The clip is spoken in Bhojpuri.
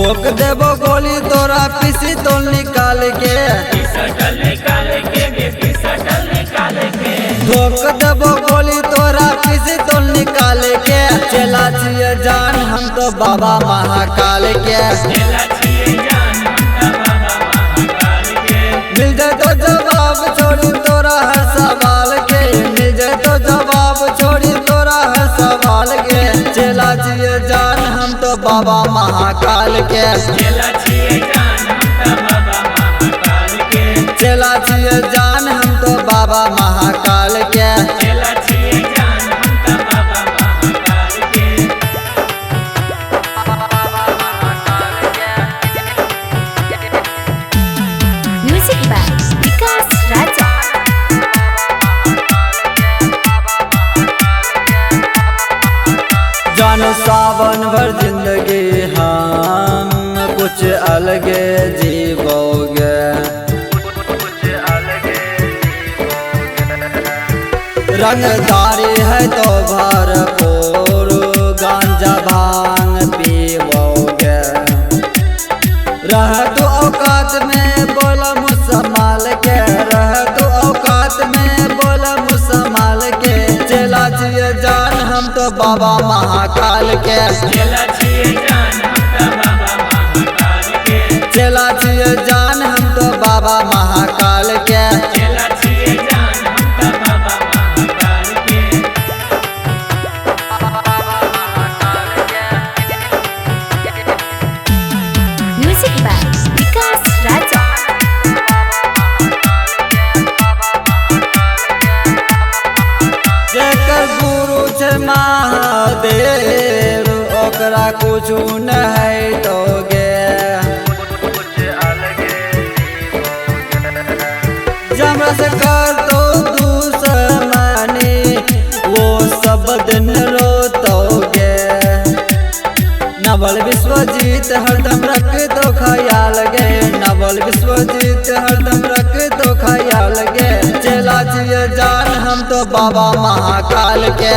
ठोक देबो गोली तोरा पिस्तौल निकाल के, ठोक देबो गोली तोरा पिस्तौल निकाल के। चला छिए जान हम तो बाबा महाकाल के, मिल जाए तो जवाब छोड़ी तोरा हर सवाल के, मिल जाए तो जवाब छोड़ी तोरा हर सवाल के। चला छिए जान हम तो बाबा महाकाल के, चला छिए जान हम तो बाबा महाकाल के। म्यूजिक बाय विकास राजा। जानो सावन भर जिंदगी हम कुछ अलग जीवोगे, रंगदारी है तो भरपूर गांजा भांग पीवोगे। रह तो औकात में बोला मुसमाल के, रह तो औकात में बोला मुसमाल के। चला छिए जान हम तो बाबा महाकाल के, चला छिए जान हम तो बाबा महाकाल के। म्यूजिक बाय विकास राजा। जेकर गुरु छै महादेव ओकरा कुछ नहीं तो गे, जमरा से कर तो दुश्मनी वो सब दिन रोतोगे। नवल विश्वजीत हरदम रख तो ख्याल गे, नवल विश्वजीत हरदम रख तो ख्याल गे। चला छिए जान हम तो बाबा महाकाल के,